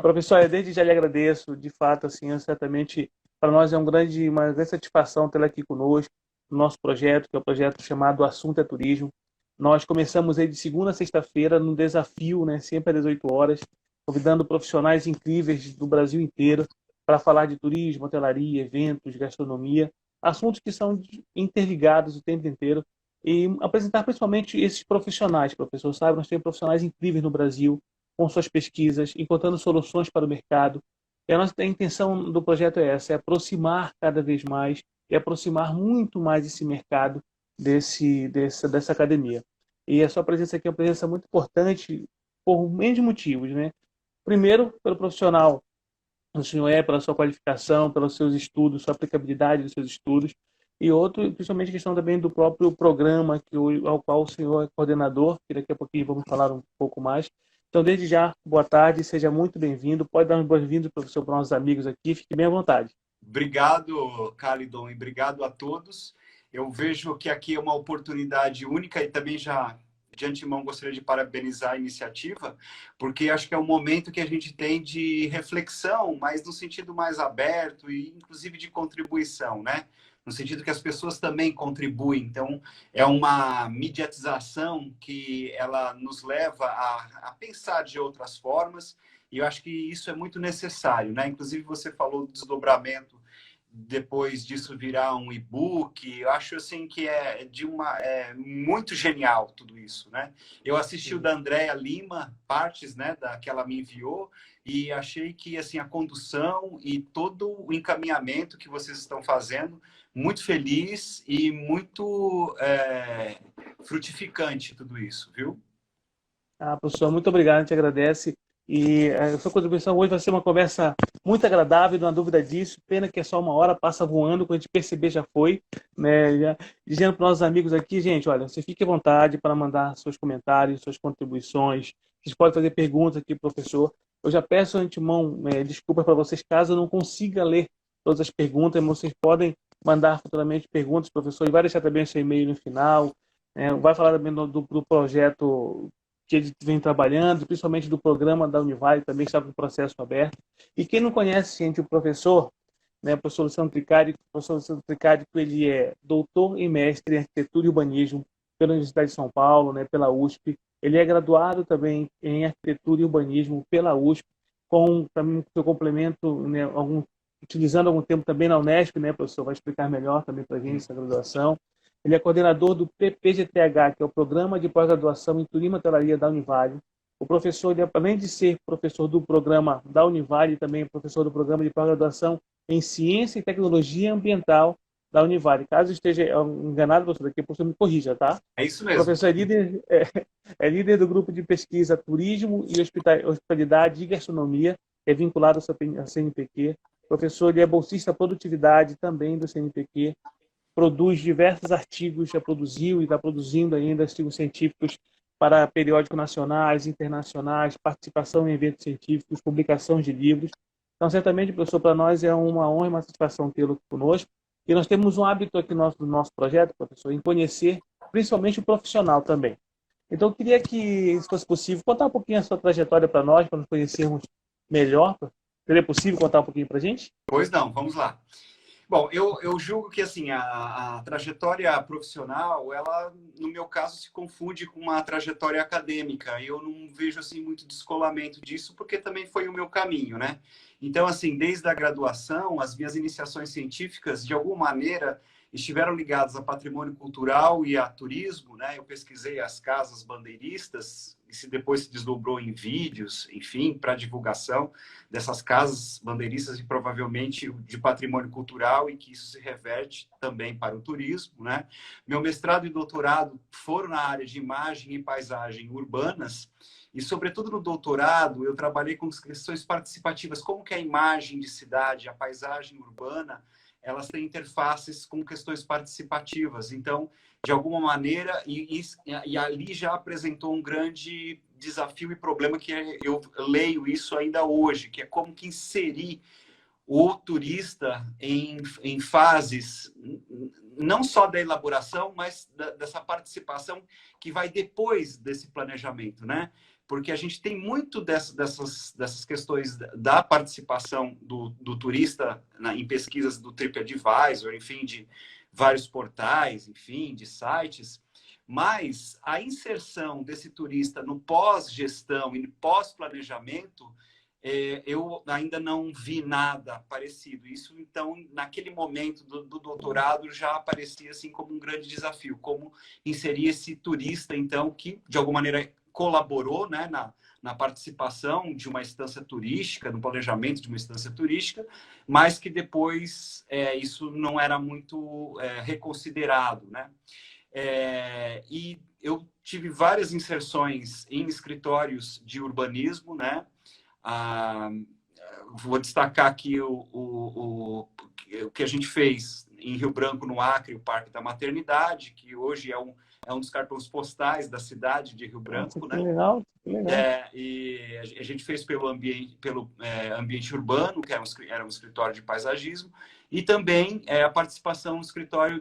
professor, desde já lhe agradeço, de fato, assim, certamente para nós é uma grande satisfação tê-la aqui conosco, no nosso projeto, que é o projeto chamado Assunto é Turismo. Nós começamos aí de segunda a sexta-feira, no desafio, né, sempre às 18 horas, convidando profissionais incríveis do Brasil inteiro para falar de turismo, hotelaria, eventos, gastronomia, assuntos que são interligados o tempo inteiro, e apresentar principalmente esses profissionais, professor, sabe? Nós temos profissionais incríveis no Brasil, com suas pesquisas, encontrando soluções para o mercado. E a intenção do projeto é essa, é aproximar cada vez mais e aproximar muito mais esse mercado dessa academia. E a sua presença aqui é uma presença muito importante por meio de motivos, né? Primeiro, pelo profissional o senhor é, pela sua qualificação, pelos seus estudos, sua aplicabilidade dos seus estudos, e outro, principalmente a questão também do próprio programa ao qual o senhor é coordenador, que daqui a pouquinho vamos falar um pouco mais. Então, desde já, boa tarde, seja muito bem-vindo. Pode dar um boas-vindas, professor, para os nossos amigos aqui, fique bem à vontade. Obrigado, Calidon, e obrigado a todos. Eu vejo que aqui é uma oportunidade única e também já de antemão gostaria de parabenizar a iniciativa, porque acho que é um momento que a gente tem de reflexão, mas no sentido mais aberto e inclusive de contribuição, né? No sentido que as pessoas também contribuem. Então, é uma mediatização que ela nos leva a pensar de outras formas, e eu acho que isso é muito necessário, né? Inclusive, você falou do desdobramento, depois disso virar um e-book. Eu acho assim que é muito genial tudo isso, né? Eu assisti o da Andréa Lima, partes, né, da que ela me enviou, e achei que assim a condução e todo o encaminhamento que vocês estão fazendo, muito feliz e muito frutificante tudo isso, viu? Professor, muito obrigado, a gente agradece. E a sua contribuição hoje vai ser uma conversa muito agradável, não há dúvida disso. Pena que é só uma hora, passa voando, quando a gente perceber já foi. Né? Já, dizendo para os nossos amigos aqui, gente, olha, você fique à vontade para mandar seus comentários, suas contribuições. Vocês podem fazer perguntas aqui, professor. Eu já peço antemão desculpas para vocês, caso eu não consiga ler todas as perguntas, mas vocês podem mandar futuramente perguntas, professor, e vai deixar também seu e-mail no final. Vai falar também do projeto que ele vem trabalhando, principalmente do programa da Univale, também está com o processo aberto. E quem não conhece, gente, o professor, né, o professor Luciano Tricari, ele é doutor e mestre em arquitetura e urbanismo pela Universidade de São Paulo, né, pela USP. Ele é graduado também em arquitetura e urbanismo pela USP, com também seu complemento, né, utilizando algum tempo também na Unesp, né, professor? Vai explicar melhor também para a gente essa graduação. Ele é coordenador do PPGTH, que é o Programa de Pós-Graduação em Turismo e Hotelaria da Univale. O professor, ele, além de ser professor do programa da Univale, também é professor do Programa de Pós-Graduação em Ciência e Tecnologia Ambiental da Univale. Caso esteja enganado, professor, aqui, o professor me corrija, tá? É isso O mesmo. professor é líder do grupo de pesquisa Turismo e Hospitalidade e Gastronomia, é vinculado ao CNPq. O professor, ele é bolsista Produtividade também do CNPq, produz diversos artigos, já produziu e está produzindo ainda artigos científicos para periódicos nacionais, internacionais, participação em eventos científicos, publicação de livros. Então, certamente, professor, para nós é uma honra e uma satisfação tê-lo conosco. E nós temos um hábito aqui no nosso projeto, professor, em conhecer principalmente o profissional também. Então, eu queria que, se fosse possível, contar um pouquinho a sua trajetória para nós, para nos conhecermos melhor. Seria possível contar um pouquinho para a gente? Pois não, vamos lá. Bom, eu julgo que assim a trajetória profissional, ela, no meu caso, se confunde com uma trajetória acadêmica. Eu não vejo assim muito descolamento disso, porque também foi o meu caminho, né? Então, assim, desde a graduação, as minhas iniciações científicas, de alguma maneira, estiveram ligadas a patrimônio cultural e a turismo, né? Eu pesquisei as casas bandeiristas, e se depois se desdobrou em vídeos, enfim, para divulgação dessas casas bandeiristas e provavelmente de patrimônio cultural, e que isso se reverte também para o turismo, né? Meu mestrado e doutorado foram na área de imagem e paisagem urbanas, e sobretudo no doutorado eu trabalhei com questões participativas, como que a imagem de cidade, a paisagem urbana, elas têm interfaces com questões participativas. Então, de alguma maneira, e ali já apresentou um grande desafio e problema que eu leio isso ainda hoje, que é como que inserir o turista em fases, não só da elaboração, mas dessa participação que vai depois desse planejamento, né? porque a gente tem muito dessas questões da participação do turista em pesquisas do TripAdvisor, enfim, de vários portais, enfim, de sites, mas a inserção desse turista no pós-gestão e pós-planejamento, eu ainda não vi nada parecido. Isso, então, naquele momento do doutorado, já aparecia assim como um grande desafio, como inserir esse turista, então, que de alguma maneira colaborou, né, na participação de uma instância turística, no planejamento de uma instância turística, mas que depois isso não era muito reconsiderado, né? E eu tive várias inserções em escritórios de urbanismo, né? Vou destacar aqui o que a gente fez em Rio Branco, no Acre, o Parque da Maternidade, que hoje é um dos cartões postais da cidade de Rio Branco, Nossa, que né? legal, que legal. E a gente fez pelo ambiente urbano, que era um escritório de paisagismo, e também a participação no escritório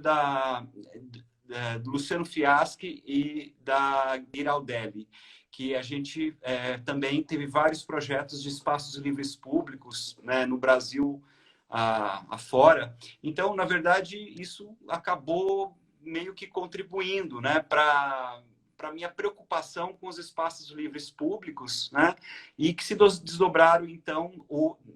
do Luciano Fiaschi e da Giraldelli, que a gente também teve vários projetos de espaços livres públicos, né, no Brasil afora. Então, na verdade, isso acabou meio que contribuindo, né, para a minha preocupação com os espaços livres públicos, né, e que se desdobraram, então,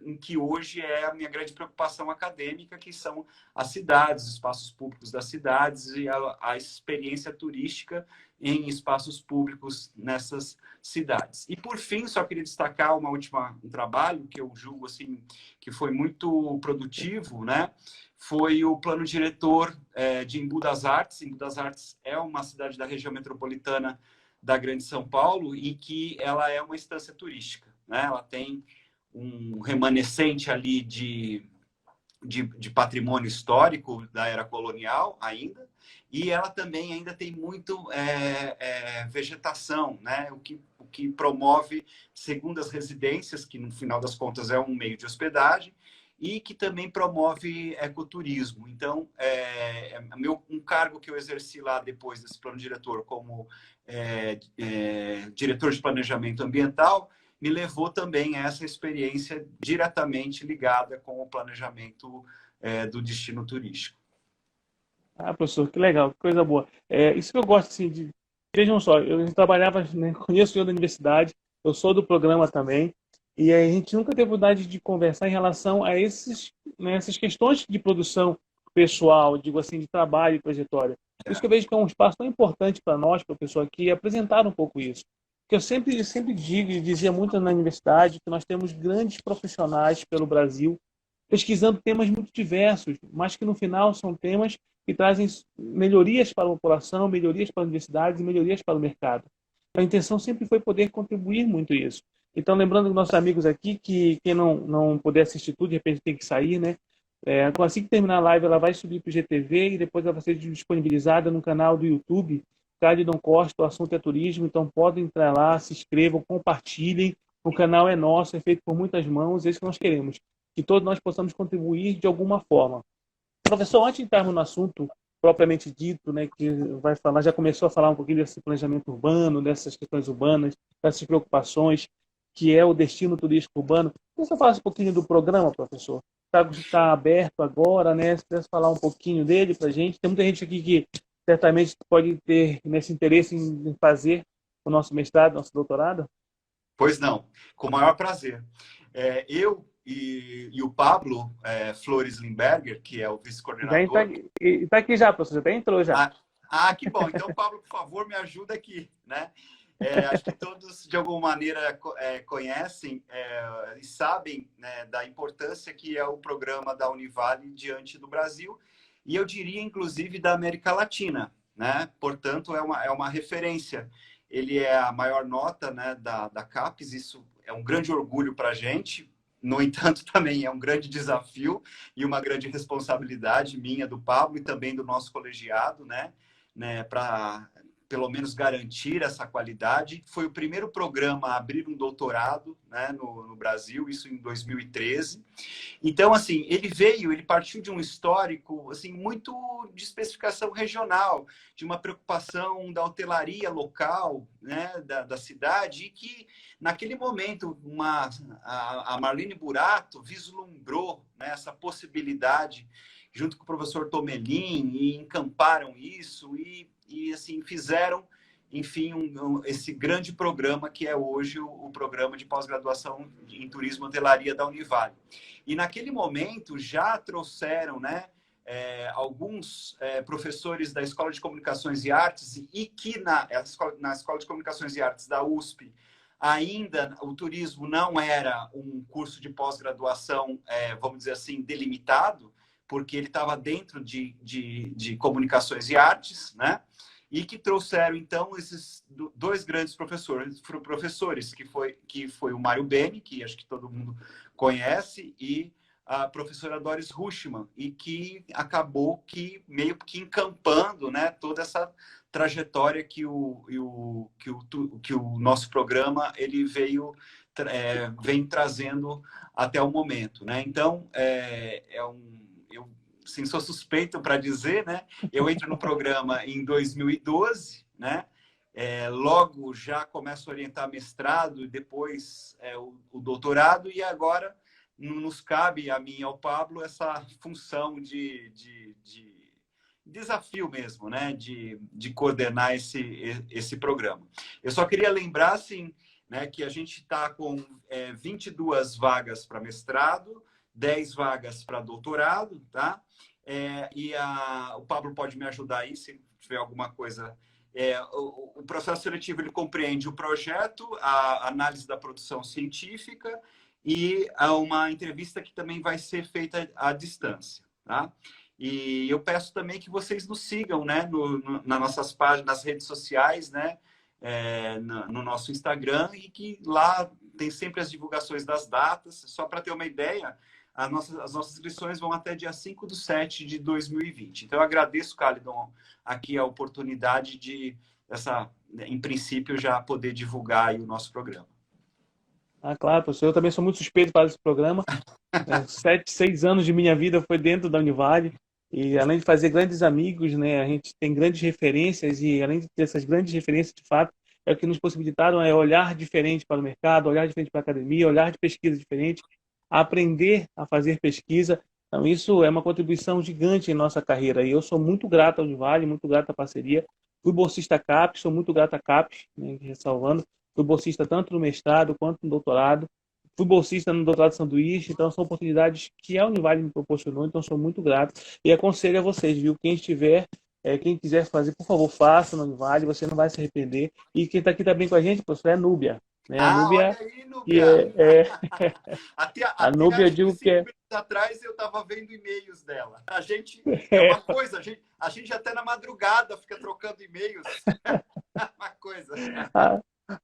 em que hoje é a minha grande preocupação acadêmica, que são as cidades, os espaços públicos das cidades e a experiência turística em espaços públicos nessas cidades. E, por fim, só queria destacar um trabalho que eu julgo assim, que foi muito produtivo, né? Foi o plano diretor de Embu das Artes. Embu das Artes é uma cidade da região metropolitana da Grande São Paulo e que ela é uma instância turística, né? Ela tem um remanescente ali de patrimônio histórico da era colonial ainda, e ela também ainda tem muito vegetação, né? O que promove segundas residências, que no final das contas é um meio de hospedagem, e que também promove ecoturismo. Então, um cargo que eu exerci lá depois desse plano diretor como diretor de planejamento ambiental, me levou também a essa experiência diretamente ligada com o planejamento do destino turístico. Ah, professor, que legal, que coisa boa. Isso que eu gosto, assim, de... Vejam só, eu trabalhava, né, conheço eu da universidade, eu sou do programa também, e a gente nunca teve vontade de conversar em relação a né, essas questões de produção pessoal, digo assim, de trabalho e trajetória. Por isso que eu vejo que é um espaço tão importante para nós, professor, aqui, apresentar um pouco isso. Porque eu sempre digo e dizia muito na universidade que nós temos grandes profissionais pelo Brasil pesquisando temas muito diversos, mas que no final são temas que trazem melhorias para a população, melhorias para as universidades e melhorias para o mercado. A intenção sempre foi poder contribuir muito isso. Então, lembrando dos nossos amigos aqui, que quem não puder assistir tudo, de repente tem que sair, né? Assim que terminar a live, ela vai subir para o GTV e depois ela vai ser disponibilizada no canal do YouTube, Cádidon Costa, o assunto é turismo, então podem entrar lá, se inscrevam, compartilhem. O canal é nosso, é feito por muitas mãos, é isso que nós queremos, que todos nós possamos contribuir de alguma forma. Professor, antes de entrarmos no assunto propriamente dito, né, que vai falar, já começou a falar um pouquinho desse planejamento urbano, dessas questões urbanas, dessas preocupações, que é o destino turístico urbano. Você fala um pouquinho do programa, professor? Está aberto agora, né? Se pudesse falar um pouquinho dele para a gente. Tem muita gente aqui que certamente pode ter nesse interesse em fazer o nosso mestrado, nosso doutorado. Pois não, com o maior prazer. Eu e o Pablo Flores Limberger, que é o vice-coordenador... Está aqui já, professor, já entrou já. Que bom. Então, Pablo, por favor, me ajuda aqui, né? Acho que todos, de alguma maneira, conhecem e sabem, né, da importância que é o programa da Univale diante do Brasil, e eu diria, inclusive, da América Latina, né? Portanto, é uma referência. Ele é a maior nota, né, da CAPES, isso é um grande orgulho para a gente. No entanto, também é um grande desafio e uma grande responsabilidade minha, do Pablo e também do nosso colegiado, né, para pelo menos garantir essa qualidade. Foi o primeiro programa a abrir um doutorado, né, no Brasil, isso em 2013. Então, assim, ele partiu de um histórico assim, muito de especificação regional, de uma preocupação da hotelaria local, né, da cidade, e que, naquele momento, a Marlene Burato vislumbrou, né, essa possibilidade, junto com o professor Tomelin, e encamparam isso, e assim, fizeram, enfim, esse grande programa que é hoje o programa de pós-graduação em turismo e hotelaria da Univale. E naquele momento já trouxeram, né, alguns professores da Escola de Comunicações e Artes, e que na Escola de Comunicações e Artes da USP ainda o turismo não era um curso de pós-graduação, vamos dizer assim, delimitado, porque ele estava dentro de Comunicações e Artes, né? E que trouxeram, então, esses dois grandes professores que foi o Mário Beni, que acho que todo mundo conhece, e a professora Doris Ruschmann, e que acabou meio que encampando, né, toda essa trajetória que o nosso programa ele vem trazendo até o momento, né? Então, eu sim, sou suspeito para dizer, né? Eu entro no programa em 2012, né? Logo já começo a orientar mestrado e depois o doutorado, e agora nos cabe a mim e ao Pablo essa função de desafio mesmo, né? De coordenar esse programa. Eu só queria lembrar, assim, né, que a gente está com 22 vagas para mestrado, 10 vagas para doutorado, tá? O Pablo pode me ajudar aí, se tiver alguma coisa. O processo seletivo ele compreende o projeto, a análise da produção científica e uma entrevista que também vai ser feita à distância, tá? E eu peço também que vocês nos sigam, né, nas nossas páginas, nas redes sociais, né, no nosso Instagram, e que lá tem sempre as divulgações das datas. Só para ter uma ideia, as nossas inscrições vão até dia 5/7 de 2020. Então, eu agradeço, Calidon, aqui a oportunidade em princípio, já poder divulgar aí o nosso programa. Claro, professor. Eu também sou muito suspeito para esse programa. 6 anos de minha vida foi dentro da Univale. E além de fazer grandes amigos, né, a gente tem grandes referências, e além de ter essas grandes referências, de fato, o que nos possibilitaram olhar diferente para o mercado, olhar diferente para a academia, olhar de pesquisa diferente, aprender a fazer pesquisa. Então, isso é uma contribuição gigante em nossa carreira. E eu sou muito grato ao Univale, muito grato à parceria. Fui bolsista CAPES, sou muito grato à CAPES, né, ressalvando. Fui bolsista tanto no mestrado quanto no doutorado. Fui bolsista no doutorado de sanduíche, então são oportunidades que a Univale me proporcionou, então sou muito grato. E aconselho a vocês, viu? Quem quiser fazer, por favor, faça no Univale, você não vai se arrepender. E quem está aqui também com a gente, professor, é a Núbia. Né? A Núbia, olha aí, que Núbia! a Núbia, eu acho que digo que 5 minutos atrás eu estava vendo e-mails dela. A gente, é uma coisa, a gente até na madrugada fica trocando e-mails. Uma coisa.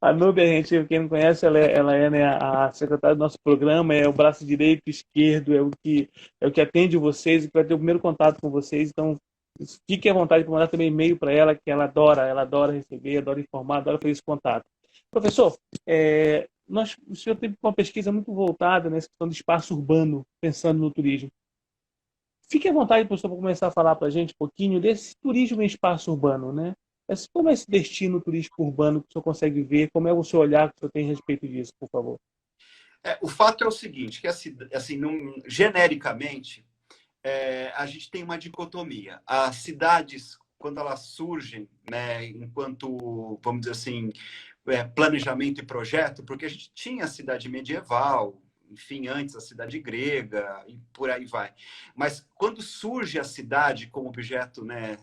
A Núbia, gente, quem não conhece, ela é, né, a secretária do nosso programa, é o braço direito e esquerdo, é o que atende vocês, e que vai ter o primeiro contato com vocês. Então, fique à vontade para mandar também e-mail para ela, que ela adora receber, adora informar, adora fazer esse contato. Professor, o senhor teve uma pesquisa muito voltada nessa questão do espaço urbano, pensando no turismo. Fique à vontade, professor, para começar a falar para a gente um pouquinho desse turismo em espaço urbano, né? Como é esse destino turístico urbano que o senhor consegue ver? Como é o seu olhar que o senhor tem a respeito disso, por favor? O fato é o seguinte, que assim, genericamente, a gente tem uma dicotomia. As cidades, quando elas surgem, né, enquanto, vamos dizer assim, planejamento e projeto, porque a gente tinha a cidade medieval, enfim, antes a cidade grega, e por aí vai. Mas quando surge a cidade como objeto, né,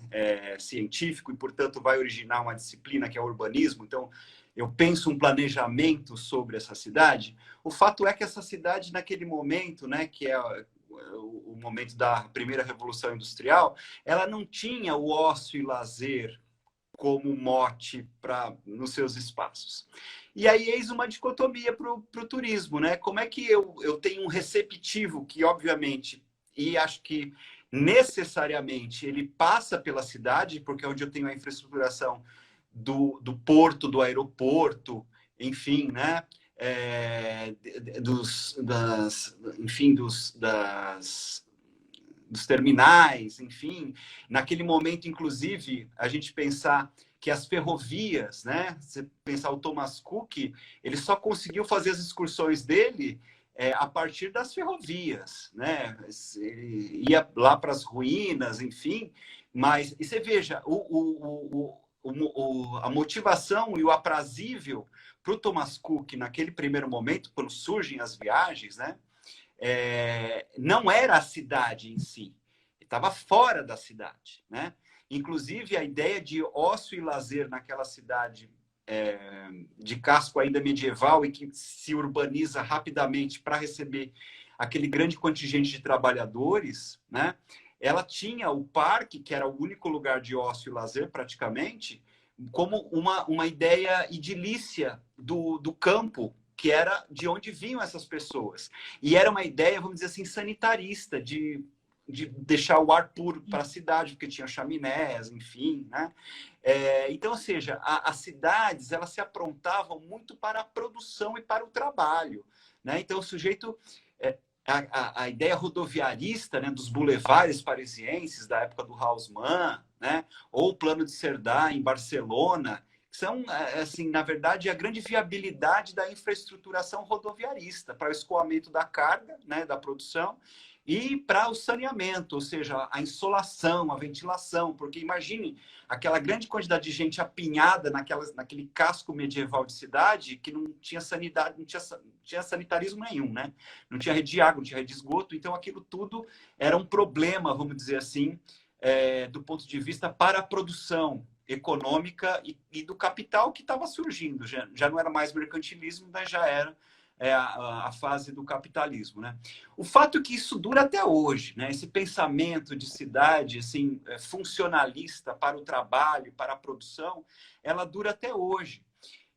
científico, e, portanto, vai originar uma disciplina que é o urbanismo, então, eu penso um planejamento sobre essa cidade, o fato é que essa cidade, naquele momento, né, que é o momento da primeira revolução industrial, ela não tinha o ócio e lazer como mote nos seus espaços. E aí eis uma dicotomia para o turismo, né? Como é que eu tenho um receptivo que, obviamente, e acho que necessariamente ele passa pela cidade, porque é onde eu tenho a infraestruturação do porto, do aeroporto, enfim, né? Enfim, dos terminais, enfim. Naquele momento, inclusive, a gente pensar que as ferrovias, né? Você pensar o Thomas Cook, ele só conseguiu fazer as excursões dele a partir das ferrovias, né? Ele ia lá para as ruínas, enfim. Mas, e você veja, a motivação e o aprazível para o Thomas Cook, naquele primeiro momento, quando surgem as viagens, né? Não era a cidade em si, estava fora da cidade, né? Inclusive, a ideia de ócio e lazer naquela cidade de casco ainda medieval e que se urbaniza rapidamente para receber aquele grande contingente de trabalhadores, né? Ela tinha o parque, que era o único lugar de ócio e lazer praticamente, como uma ideia idilícia do campo, que era de onde vinham essas pessoas. E era uma ideia, vamos dizer assim, sanitarista, de deixar o ar puro para a cidade, porque tinha chaminés, enfim, né? Então, ou seja, as cidades, elas se aprontavam muito para a produção e para o trabalho, né? Então, o sujeito... A ideia rodoviarista, né, dos boulevares parisienses da época do Haussmann, né, ou o Plano de Cerdá em Barcelona, são, assim, na verdade, a grande viabilidade da infraestruturação rodoviarista para o escoamento da carga, né, da produção, e para o saneamento, ou seja, a insolação, a ventilação, porque imagine aquela grande quantidade de gente apinhada naquele casco medieval de cidade que não tinha sanidade, não tinha sanitarismo nenhum, né? Não tinha rede de água, não tinha rede de esgoto, então aquilo tudo era um problema, vamos dizer assim, do ponto de vista para a produção econômica e do capital que estava surgindo. Já não era mais mercantilismo, mas já era a fase do capitalismo, né? O fato é que isso dura até hoje, né? Esse pensamento de cidade assim, funcionalista para o trabalho, para a produção, ela dura até hoje.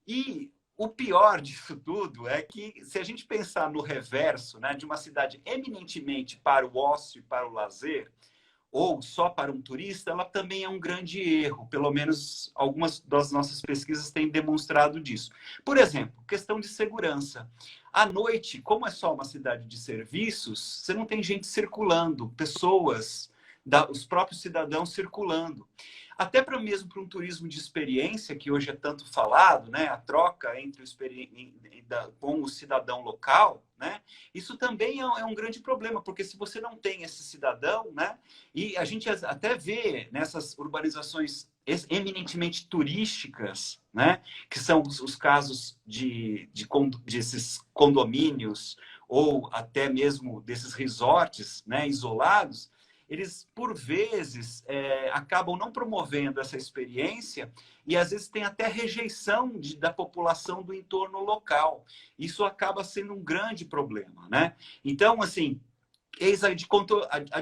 E o pior disso tudo é que, se a gente pensar no reverso, né, de uma cidade eminentemente para o ócio e para o lazer, ou só para um turista, ela também é um grande erro. Pelo menos algumas das nossas pesquisas têm demonstrado disso. Por exemplo, questão de segurança. À noite, como é só uma cidade de serviços, você não tem gente circulando, pessoas, os próprios cidadãos circulando. Até mesmo para um turismo de experiência, que hoje é tanto falado, né? A troca entre com o cidadão local, né? Isso também é um grande problema, porque se você não tem esse cidadão, né? E a gente até vê nessas urbanizações eminentemente turísticas, né? Que são os casos desses condomínios ou até mesmo desses resorts, né? Isolados, eles, por vezes, acabam não promovendo essa experiência e, às vezes, tem até rejeição da população do entorno local. Isso acaba sendo um grande problema, né? Então, assim, eis a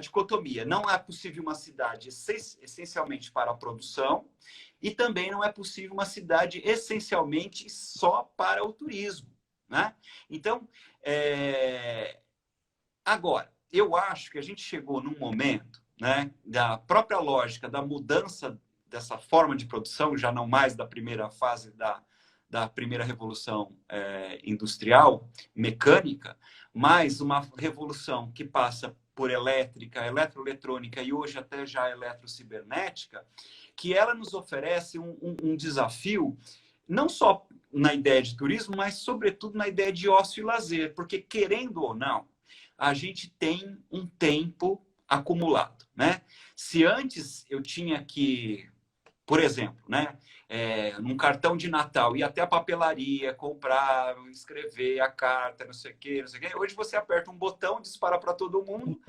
dicotomia. Não é possível uma cidade essencialmente para a produção e também não é possível uma cidade essencialmente só para o turismo, né? Então, agora, eu acho que a gente chegou num momento, né, da própria lógica da mudança dessa forma de produção, já não mais da primeira fase da primeira revolução industrial, mecânica, mas uma revolução que passa por elétrica, eletroeletrônica e hoje até já eletrocibernética, que ela nos oferece um desafio, não só na ideia de turismo, mas sobretudo na ideia de ócio e lazer, porque querendo ou não, a gente tem um tempo acumulado, né? Se antes eu tinha que, por exemplo, né, num cartão de Natal, ir até a papelaria, comprar, escrever a carta, não sei o quê, não sei o quê. Hoje você aperta um botão, dispara para todo mundo,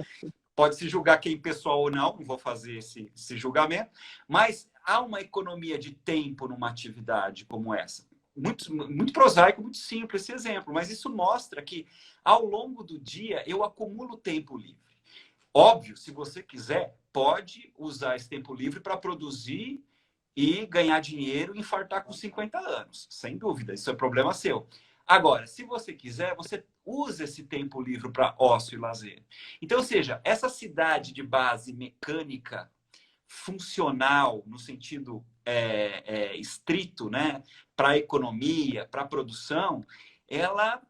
pode se julgar quem pessoal ou não vou fazer esse julgamento, mas há uma economia de tempo numa atividade como essa. Muito prosaico, muito simples esse exemplo, mas isso mostra que ao longo do dia eu acumulo tempo livre. Óbvio, se você quiser, pode usar esse tempo livre para produzir e ganhar dinheiro e infartar com 50 anos, sem dúvida, isso é problema seu. Agora, se você quiser, você usa esse tempo livre para ócio e lazer. Então, ou seja, essa cidade de base mecânica funcional, no sentido estrito, né, para a economia, para a produção, ela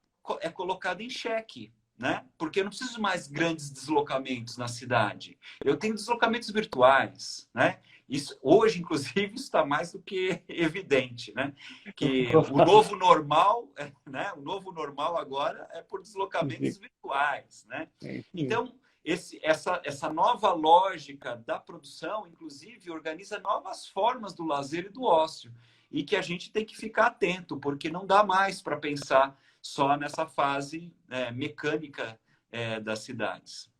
é colocada em xeque, né? Porque eu não preciso mais grandes deslocamentos na cidade. Eu tenho deslocamentos virtuais, né? Isso, hoje, inclusive, está mais do que evidente, né? Que o novo normal, né? O novo normal agora é por deslocamentos virtuais, né? Então, essa nova lógica da produção, inclusive, organiza novas formas do lazer e do ócio. E que a gente tem que ficar atento, porque não dá mais para pensar só nessa fase mecânica das cidades.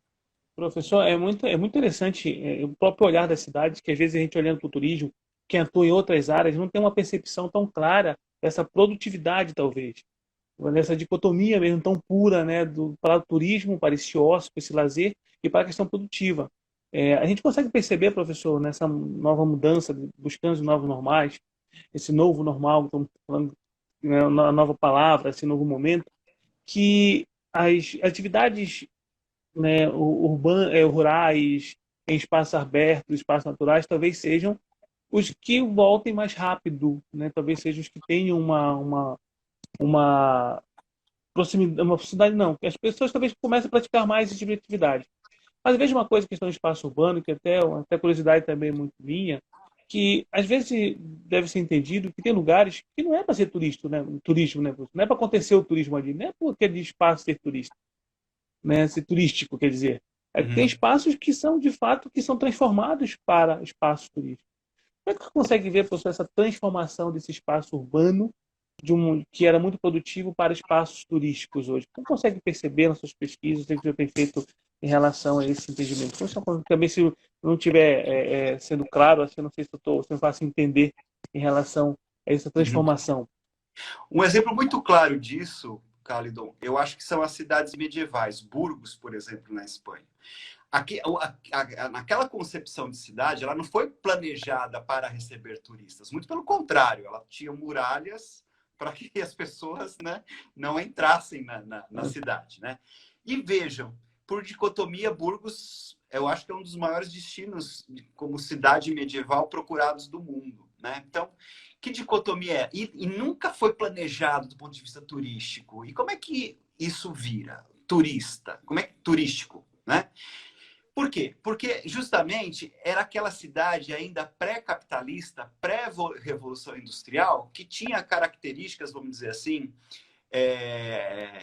Professor, é muito interessante o próprio olhar das cidades, que às vezes a gente olhando para o turismo, quem atua em outras áreas, não tem uma percepção tão clara dessa produtividade, talvez. Nessa dicotomia mesmo tão pura, né, para o turismo, para esse ócio, para esse lazer e para a questão produtiva. A gente consegue perceber, professor, nessa nova mudança, buscando os novos normais, esse novo normal, estamos falando, né, uma nova palavra, esse novo momento, que as atividades, né, rurais, em espaços abertos, espaços naturais, talvez sejam os que voltem mais rápido, né? Talvez sejam os que tenham uma proximidade, não, que as pessoas talvez comecem a praticar mais esse tipo de atividade. Mas veja uma coisa, questão do espaço urbano, que até curiosidade também é muito minha, que às vezes deve ser entendido que tem lugares que não é para ser turismo, né? Não é para acontecer o turismo ali, não é por aquele espaço ser turista, né? Ser turístico, quer dizer. Tem Uhum. espaços que são, de fato, que são transformados para espaços turísticos. Como é que você consegue ver, professor, essa transformação desse espaço urbano que era muito produtivo para espaços turísticos hoje? Como consegue perceber nas suas pesquisas, o que você tem feito em relação a esse entendimento? Também, se não estiver sendo claro, assim, não sei se eu faço entender em relação a essa Uhum. transformação. Um exemplo muito claro disso, Calidon, eu acho que são as cidades medievais. Burgos, por exemplo, na Espanha. Naquela concepção de cidade, ela não foi planejada para receber turistas. Muito pelo contrário, ela tinha muralhas para que as pessoas, né, não entrassem na cidade. Né? E vejam, por dicotomia, Burgos, eu acho que é um dos maiores destinos como cidade medieval procurados do mundo. Né? Então, que dicotomia é? E nunca foi planejado do ponto de vista turístico. E como é que isso vira turista? Como é que turístico, né? Por quê? Porque justamente era aquela cidade ainda pré-capitalista, pré-revolução industrial, que tinha características, vamos dizer assim,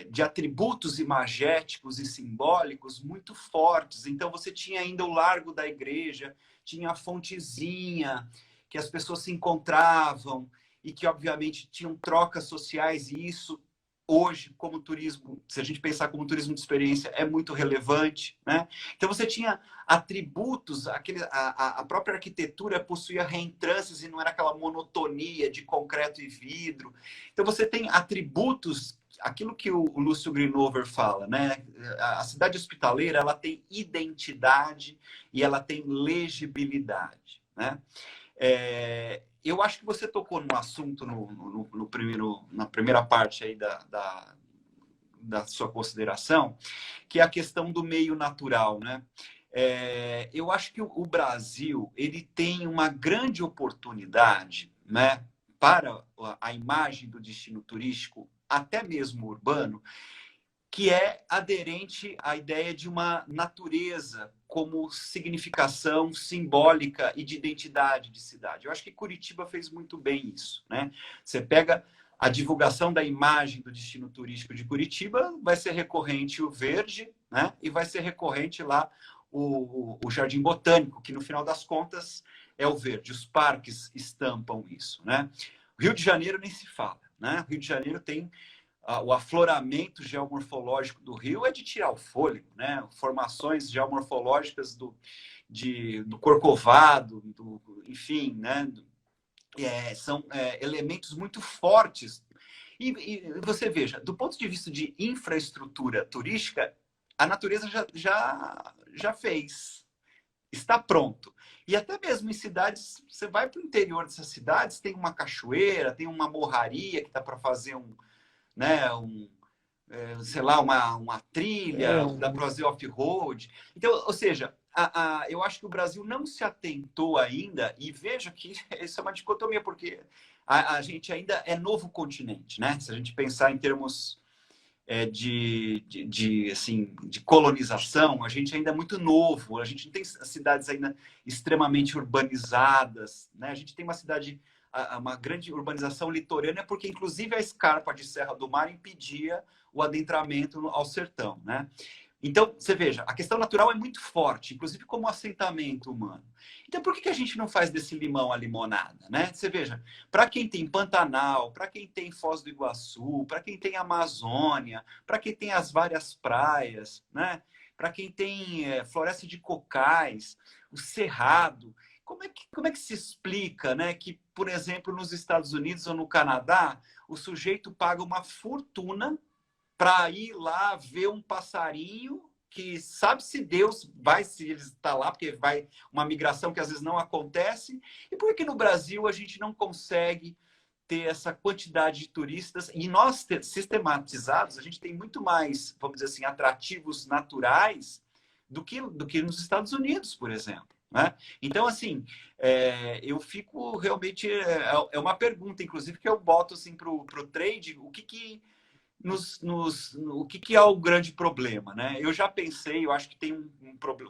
de atributos imagéticos e simbólicos muito fortes. Então você tinha ainda o Largo da Igreja, tinha a Fontezinha, que as pessoas se encontravam e que obviamente tinham trocas sociais, e isso hoje, como turismo, se a gente pensar como turismo de experiência, é muito relevante, né? Então você tinha atributos, a própria arquitetura possuía reentrâncias e não era aquela monotonia de concreto e vidro. Então você tem atributos, aquilo que o Lúcio Grinover fala, né? A cidade hospitaleira, ela tem identidade e ela tem legibilidade, né? Eu acho que você tocou no assunto na primeira parte aí da sua consideração, que é a questão do meio natural, né? Eu acho que o Brasil ele tem uma grande oportunidade, né, para a imagem do destino turístico, até mesmo urbano, que é aderente à ideia de uma natureza como significação simbólica e de identidade de cidade. Eu acho que Curitiba fez muito bem isso, né? Você pega a divulgação da imagem do destino turístico de Curitiba, vai ser recorrente o verde, né? E vai ser recorrente lá o Jardim Botânico, que no final das contas é o verde. Os parques estampam isso, né? O Rio de Janeiro nem se fala, né? O Rio de Janeiro tem o afloramento geomorfológico do rio é de tirar o fôlego, né? Formações geomorfológicas do Corcovado, enfim, né? São elementos muito fortes. E você veja, do ponto de vista de infraestrutura turística, a natureza já fez, está pronto. E até mesmo em cidades, você vai para o interior dessas cidades, tem uma cachoeira, tem uma morraria que está para fazer né, sei lá, uma trilha, dá para fazer off-road. Então, ou seja, eu acho que o Brasil não se atentou ainda, e veja que isso é uma dicotomia, porque a gente ainda é novo continente, né? Se a gente pensar em termos assim, de colonização, a gente ainda é muito novo, a gente não tem cidades ainda extremamente urbanizadas, né? A gente tem uma grande urbanização litorânea, porque inclusive a escarpa de Serra do Mar impedia o adentramento ao sertão, né? Então, você veja, a questão natural é muito forte, inclusive como assentamento humano. Então, por que a gente não faz desse limão a limonada, né? Você veja, para quem tem Pantanal, para quem tem Foz do Iguaçu, para quem tem Amazônia, para quem tem as várias praias, né? Para quem tem floresta de cocais, o Cerrado, como é que se explica, né, que, por exemplo, nos Estados Unidos ou no Canadá, o sujeito paga uma fortuna para ir lá ver um passarinho que sabe se Deus vai, se ele está lá, porque vai uma migração que às vezes não acontece. E por que no Brasil a gente não consegue ter essa quantidade de turistas? E nós, sistematizados, a gente tem muito mais, vamos dizer assim, atrativos naturais do que nos Estados Unidos, por exemplo. Né? Então, assim, eu fico realmente... É uma pergunta, inclusive, que eu boto assim, para o trade, o que o que é o grande problema, né? Eu já pensei, eu acho que tem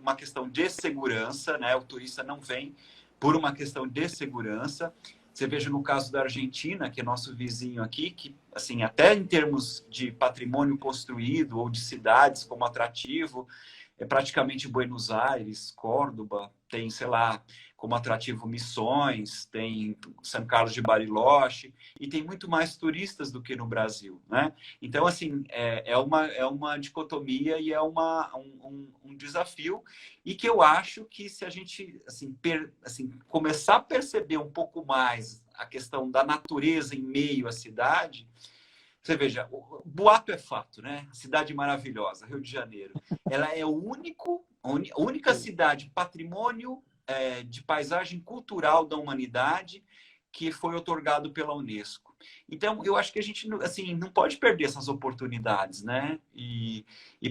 uma questão de segurança, né? O turista não vem por uma questão de segurança. Você veja no caso da Argentina, que é nosso vizinho aqui, que, assim, até em termos de patrimônio construído ou de cidades como atrativo, é praticamente Buenos Aires, Córdoba, tem, sei lá, como atrativo Missões, tem São Carlos de Bariloche, e tem muito mais turistas do que no Brasil, né? Então, assim, é uma dicotomia e é um desafio, e que eu acho que se a gente assim, começar a perceber um pouco mais a questão da natureza em meio à cidade, você veja, o boato é fato, né? Cidade maravilhosa, Rio de Janeiro. Ela é a única cidade patrimônio de paisagem cultural da humanidade que foi otorgado pela Unesco. Então, eu acho que a gente assim, não pode perder essas oportunidades, né? E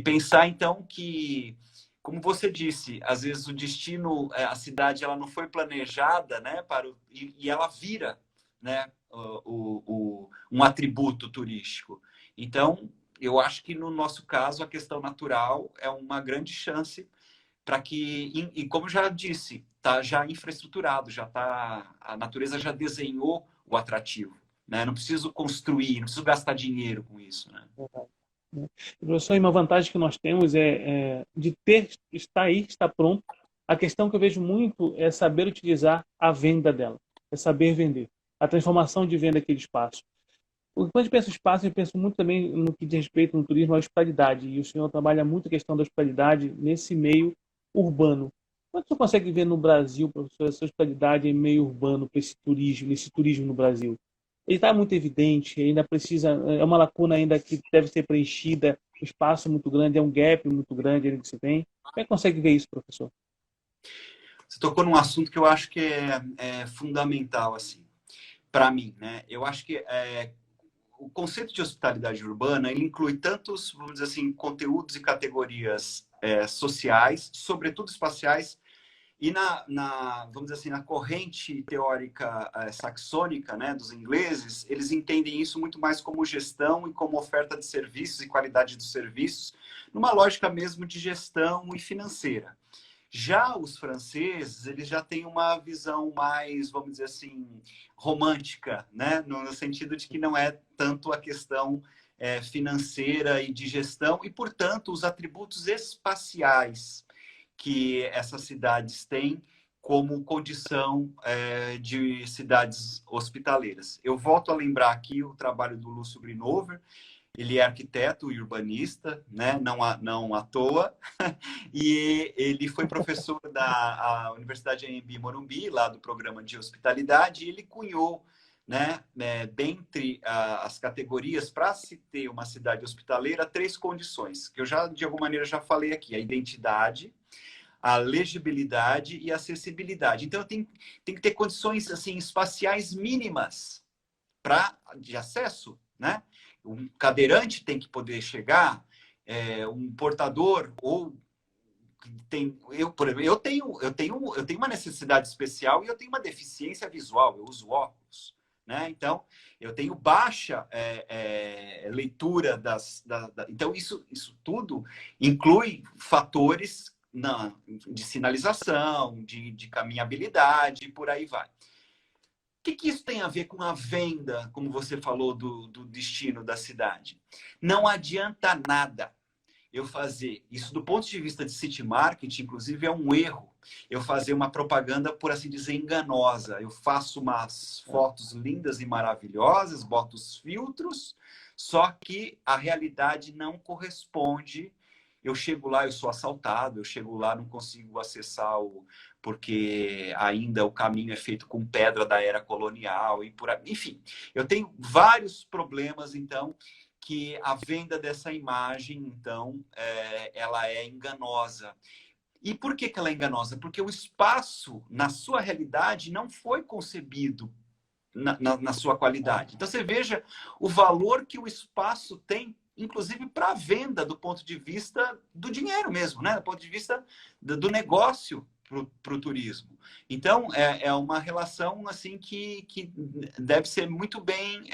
pensar, então, que, como você disse, às vezes o destino, a cidade, ela não foi planejada, né? E ela vira, né? Um atributo turístico. Então, eu acho que no nosso caso a questão natural é uma grande chance para que, e como já disse, está já infraestruturado, a natureza já desenhou o atrativo, né? Não preciso construir, não preciso gastar dinheiro com isso, né? Professor, e uma vantagem que nós temos é de estar aí, estar pronto. A questão que eu vejo muito é saber utilizar a venda dela, é saber vender, a transformação de venda daquele espaço. Quando a gente pensa em espaço, eu penso muito também no que diz respeito no turismo à hospitalidade, e o senhor trabalha muito a questão da hospitalidade nesse meio urbano. Como é que o senhor consegue ver no Brasil, professor, essa hospitalidade em meio urbano, para esse turismo no Brasil? Ele está muito evidente, ainda precisa, é uma lacuna ainda que deve ser preenchida, o espaço é muito grande, é um gap muito grande ainda que se tem. Como é que consegue ver isso, professor? Você tocou num assunto que eu acho que é fundamental, assim, para mim, né? Eu acho que o conceito de hospitalidade urbana, ele inclui tantos, vamos dizer assim, conteúdos e categorias sociais, sobretudo espaciais, e vamos dizer assim, na corrente teórica saxônica, né, dos ingleses, eles entendem isso muito mais como gestão e como oferta de serviços e qualidade dos serviços, numa lógica mesmo de gestão e financeira. Já os franceses, eles já têm uma visão mais, vamos dizer assim, romântica, né? No sentido de que não é tanto a questão financeira e de gestão, e, portanto, os atributos espaciais que essas cidades têm como condição de cidades hospitaleiras. Eu volto a lembrar aqui o trabalho do Lúcio Grinover. Ele é arquiteto e urbanista, né? Não à toa, e ele foi professor da Universidade Anhembi Morumbi, lá do programa de hospitalidade, e ele cunhou, né, dentre as categorias para se ter uma cidade hospitaleira, 3 condições, que eu já, de alguma maneira, já falei aqui: a identidade, a legibilidade e a acessibilidade. Então, tem que ter condições assim espaciais mínimas de acesso, né? Um cadeirante tem que poder chegar, um portador ou por exemplo, eu tenho uma necessidade especial e eu tenho uma deficiência visual, eu uso óculos, né? Então, eu tenho baixa leitura então, isso tudo inclui fatores de sinalização, de caminhabilidade, e por aí vai. O que isso tem a ver com a venda, como você falou, do destino da cidade? Não adianta nada eu fazer isso do ponto de vista de city marketing, inclusive é um erro eu fazer uma propaganda, por assim dizer, enganosa. Eu faço umas fotos lindas e maravilhosas, boto os filtros, só que a realidade não corresponde. Eu chego lá, eu sou assaltado, eu chego lá, não consigo acessar porque ainda o caminho é feito com pedra da era colonial e por aí. Enfim, eu tenho vários problemas, então, que a venda dessa imagem, então, ela é enganosa. E por que ela é enganosa? Porque o espaço, na sua realidade, não foi concebido na sua qualidade. Então, você veja o valor que o espaço tem, inclusive para a venda, do ponto de vista do dinheiro mesmo, né? Do ponto de vista do negócio para o turismo. Então, é uma relação assim que deve ser muito bem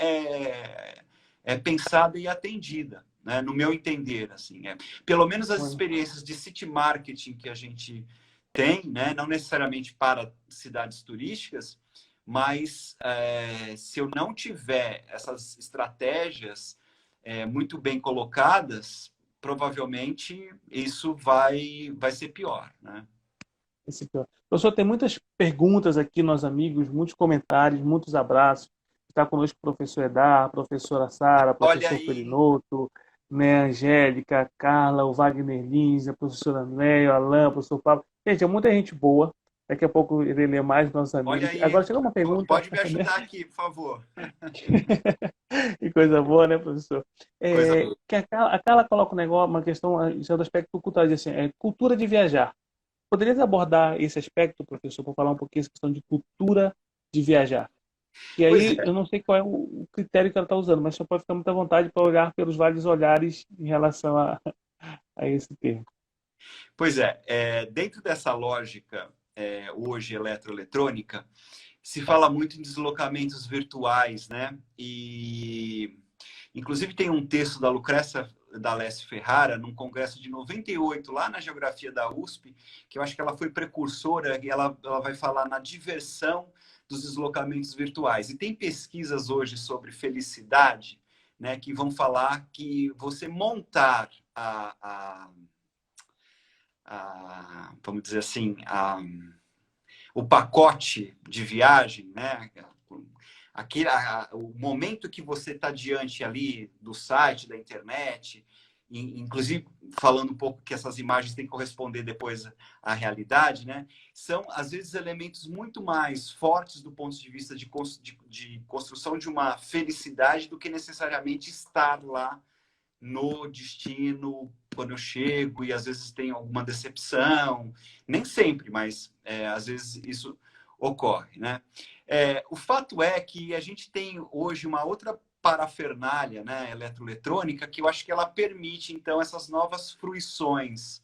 pensada e atendida, né? No meu entender, assim, pelo menos as experiências de city marketing que a gente tem, né? Não necessariamente para cidades turísticas, mas se eu não tiver essas estratégias muito bem colocadas, provavelmente isso vai ser pior, né? Professor, tem muitas perguntas aqui, nós amigos, muitos comentários, muitos abraços. Está conosco o professor Edar, a professora Sara, o Olha professor aí. Perinoto, né, a Angélica, a Carla, o Wagner Lins, a professora André, o Alain, o professor Pablo. Gente, é muita gente boa. Daqui a pouco eu irei ler mais nossos Olha amigos. aí. Agora chegou uma pergunta, Pode me né? ajudar aqui, por favor. Que coisa boa, né, professor? Coisa boa. Que a Carla coloca um negócio, uma questão, isso é do aspecto cultural, diz assim, cultura de viajar. Poderia abordar esse aspecto, professor, para falar um pouquinho essa questão de cultura de viajar? E Pois aí, é. eu não sei qual é o critério que ela está usando, mas só pode ficar muito à vontade para olhar pelos vários olhares em relação a esse termo. Pois é. Dentro dessa lógica, hoje eletroeletrônica, se fala muito em deslocamentos virtuais, né? E, inclusive, tem um texto da Lucrécia D'Alessio Ferrara, num congresso de 98, lá na Geografia da USP, que eu acho que ela foi precursora, e ela vai falar na diversão dos deslocamentos virtuais. E tem pesquisas hoje sobre felicidade, né, que vão falar que você montar vamos dizer assim, o pacote de viagem, né? O momento que você está diante ali do site, da internet, inclusive falando um pouco que essas imagens têm que corresponder depois à realidade, né? São, às vezes, elementos muito mais fortes do ponto de vista de construção de uma felicidade do que necessariamente estar lá no destino quando eu chego, e às vezes tem alguma decepção, nem sempre, mas às vezes isso ocorre, né? O fato é que a gente tem hoje uma outra parafernália, né, eletroeletrônica, que eu acho que ela permite, então, essas novas fruições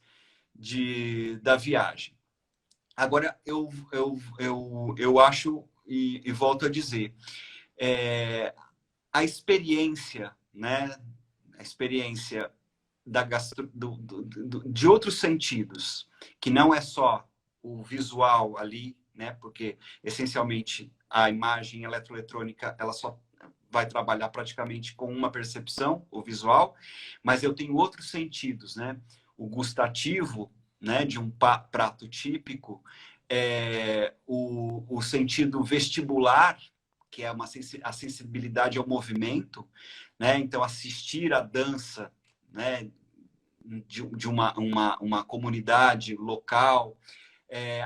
da viagem. Agora, eu acho, e volto a dizer, a experiência, né, a experiência de outros sentidos, que não é só o visual ali, né? Porque essencialmente a imagem eletroeletrônica ela só vai trabalhar praticamente com uma percepção, o visual, mas eu tenho outros sentidos, né? O gustativo, né? De um prato típico, o sentido vestibular, que é a sensibilidade ao movimento, né? Então, assistir à dança, né? de uma comunidade local,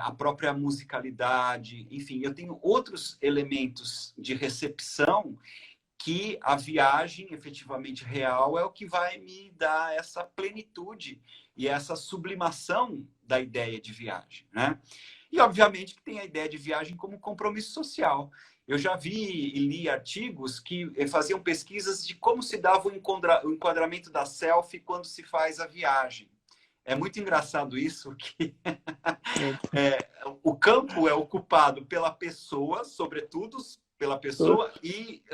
a própria musicalidade, enfim, eu tenho outros elementos de recepção que a viagem efetivamente real é o que vai me dar essa plenitude e essa sublimação da ideia de viagem, né? E, obviamente, que tem a ideia de viagem como compromisso social. Eu já vi e li artigos que faziam pesquisas de como se dava o enquadramento da selfie quando se faz a viagem. É muito engraçado isso, que o campo é ocupado pela pessoa, sobretudo pela pessoa, e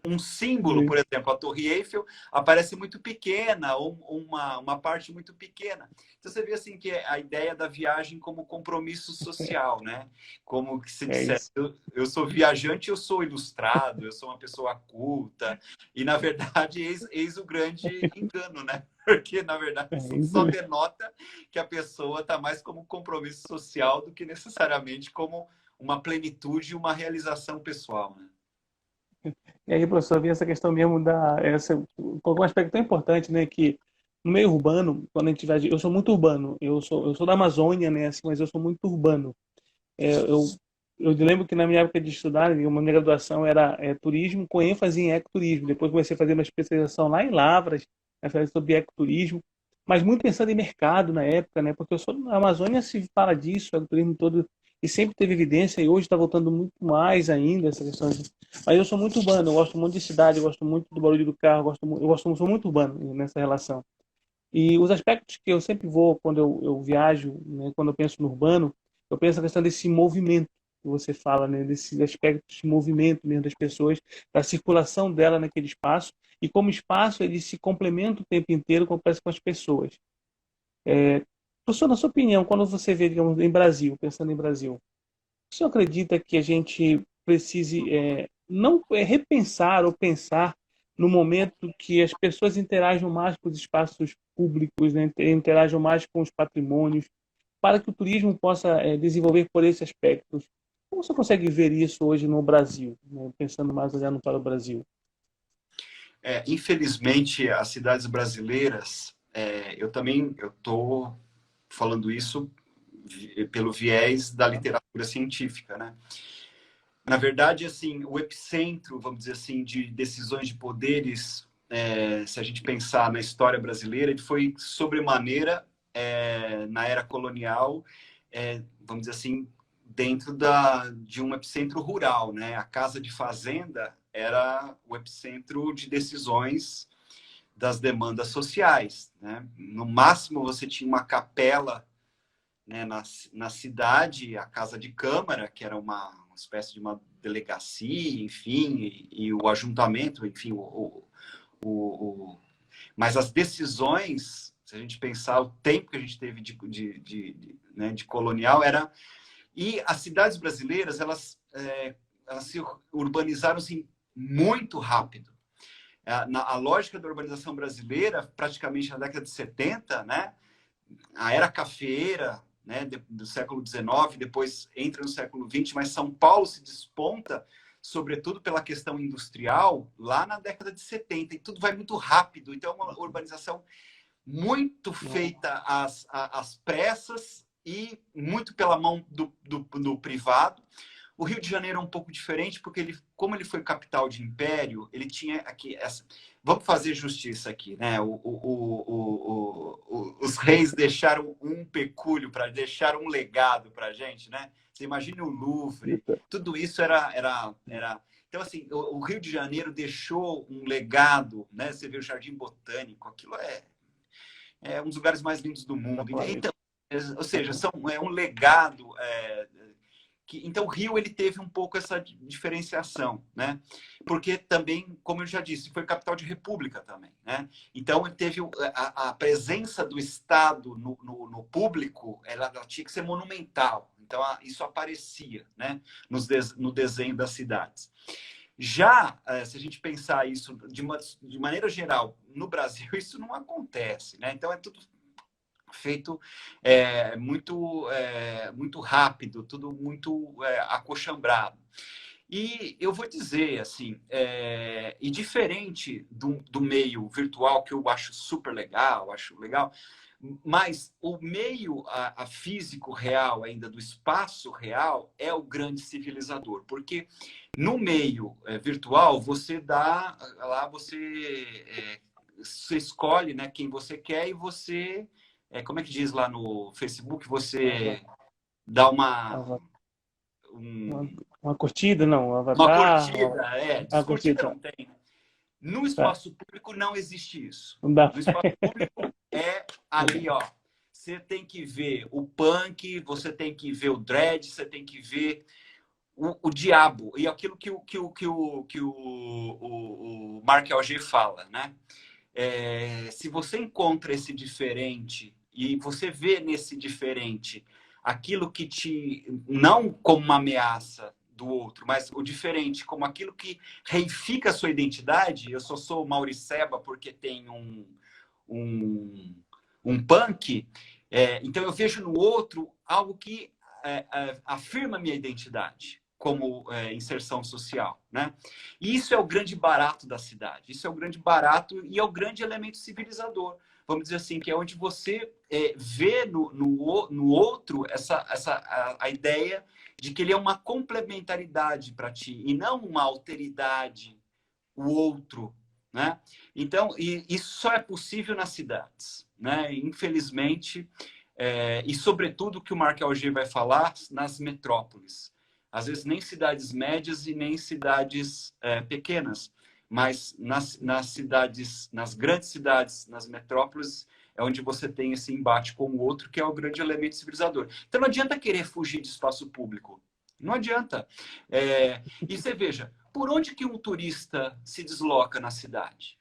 um símbolo, por exemplo, a Torre Eiffel, aparece muito pequena, ou uma parte muito pequena. Então você vê assim que a ideia da viagem como compromisso social, né? Como que se disser, isso. eu sou viajante, eu sou ilustrado, eu sou uma pessoa culta, e na verdade eis o grande engano, né? Porque na verdade É isso isso só mesmo. denota que a pessoa está mais como compromisso social do que necessariamente como uma plenitude e uma realização pessoal, né? E aí, professor, vi essa questão mesmo um aspecto tão importante, né, que no meio urbano, quando a gente vai, eu sou muito urbano, eu sou da Amazônia, né, assim, mas eu sou muito urbano. É, eu lembro que na minha época de estudar, uma minha graduação era turismo com ênfase em ecoturismo. Depois comecei a fazer uma especialização lá em Lavras, sobre ecoturismo, mas muito pensando em mercado na época, né? Porque eu sou da Amazônia, se fala disso, o turismo todo, e sempre teve evidência, e hoje está voltando muito mais ainda essa questão. Mas eu sou muito urbano, eu gosto muito de cidade, eu gosto muito do barulho do carro, sou muito urbano nessa relação. E os aspectos que eu sempre vou quando eu viajo, né, quando eu penso no urbano, eu penso na questão desse movimento que você fala, né, desse aspecto de movimento mesmo das pessoas, da circulação dela naquele espaço, e como espaço ele se complementa o tempo inteiro com as pessoas. Professor, na sua opinião, quando você vê, digamos, em Brasil, pensando em Brasil, o senhor acredita que a gente precise não repensar ou pensar no momento que as pessoas interajam mais com os espaços públicos, né, interajam mais com os patrimônios, para que o turismo possa desenvolver por esse aspecto? Como você consegue ver isso hoje no Brasil, né, pensando mais olhando para o Brasil? Infelizmente, as cidades brasileiras, eu estou falando isso pelo viés da literatura científica, né? Na verdade, assim, o epicentro, vamos dizer assim, de decisões de poderes, se a gente pensar na história brasileira, ele foi sobremaneira na era colonial, vamos dizer assim, dentro de um epicentro rural, né? A casa de fazenda era o epicentro de decisões das demandas sociais, né? No máximo, você tinha uma capela, né, na cidade, a Casa de Câmara, que era uma espécie de uma delegacia, enfim, e o ajuntamento, enfim, mas as decisões, se a gente pensar o tempo que a gente teve né, de colonial, era... E as cidades brasileiras, elas se urbanizaram assim, muito rápido. A lógica da urbanização brasileira, praticamente na década de 70, né, a era cafeeira, né, do século XIX, depois entra no século XX, mas São Paulo se desponta, sobretudo pela questão industrial, lá na década de 70, e tudo vai muito rápido. Então, é uma urbanização muito feita às pressas e muito pela mão do privado. O Rio de Janeiro é um pouco diferente, porque como ele foi capital de império, ele tinha aqui essa... Vamos fazer justiça aqui, né? Os reis deixaram um pecúlio, para deixar um legado para a gente, né? Você imagina o Louvre, tudo isso era... Então, assim, o Rio de Janeiro deixou um legado, né? Você vê o Jardim Botânico, aquilo é um dos lugares mais lindos do mundo. Então, ou seja, é um legado... Então, o Rio ele teve um pouco essa diferenciação, né? Porque também, como eu já disse, foi capital de república também, né? Então, ele teve a presença do Estado no público, ela tinha que ser monumental. Então, isso aparecia, né? No desenho das cidades. Já, se a gente pensar isso de maneira geral, no Brasil, isso não acontece, né? Então, é tudo feito muito rápido, tudo muito acochambrado. E eu vou dizer, assim, e diferente do meio virtual, que eu acho super legal, acho legal, mas o meio a físico real, ainda do espaço real, é o grande civilizador. Porque no meio virtual, você dá, lá você escolhe, né, quem você quer e você... como é que diz lá no Facebook? Você dar Ava- Uma, um- uma curtida, não. Um uma avatar. curtida. Uma Descurtida curtida. não tem. No Tá. espaço público não existe isso. Não dá. No espaço público é ali, ó. Você tem que ver o punk, você tem que ver o dread, você tem que ver o diabo. E aquilo que o Mark Alger fala, né? Se você encontra esse diferente e você vê nesse diferente aquilo que te, não como uma ameaça do outro, mas o diferente como aquilo que reifica a sua identidade. Eu só sou Mauriceba porque tem um, um punk, então eu vejo no outro algo que afirma minha identidade como inserção social, né? E isso é o grande barato da cidade, isso é o grande barato e é o grande elemento civilizador, vamos dizer assim, que é onde você vê no outro a ideia de que ele é uma complementaridade para ti e não uma alteridade, o outro, né? Então, isso só é possível nas cidades, né? Infelizmente, e sobretudo o que o Mark Alger vai falar nas metrópoles. Às vezes nem cidades médias e nem cidades pequenas, mas nas cidades, nas grandes cidades, nas metrópoles, é onde você tem esse embate com o outro, que é o grande elemento civilizador. Então não adianta querer fugir de espaço público. Não adianta. E você veja, por onde que um turista se desloca na cidade?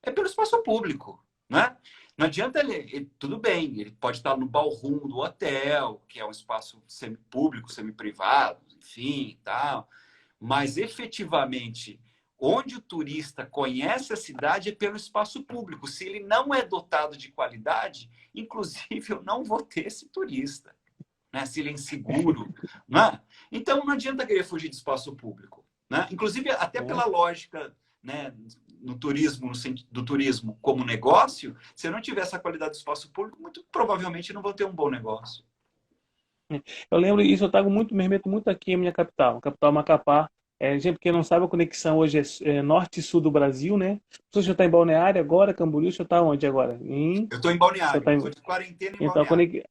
É pelo espaço público, né? Não adianta tudo bem, ele pode estar no ballroom do hotel, que é um espaço semi-público, semi-privado, enfim, tal. Mas efetivamente, onde o turista conhece a cidade é pelo espaço público. Se ele não é dotado de qualidade, inclusive eu não vou ter esse turista, né? Se ele é inseguro, né? Então não adianta querer fugir de espaço público, né? Inclusive até É. pela lógica, né, no turismo, no sentido do turismo como negócio, se eu não tiver essa qualidade do espaço público, muito provavelmente não vou ter um bom negócio. Eu lembro isso, eu trago muito, me remeto muito aqui à minha capital Macapá. Gente, quem não sabe, a conexão hoje é norte e sul do Brasil, né? Você já está em Balneário agora, Camboriú, você está onde agora? Eu estou em Você Balneário, tá estou de quarentena em então, Balneário.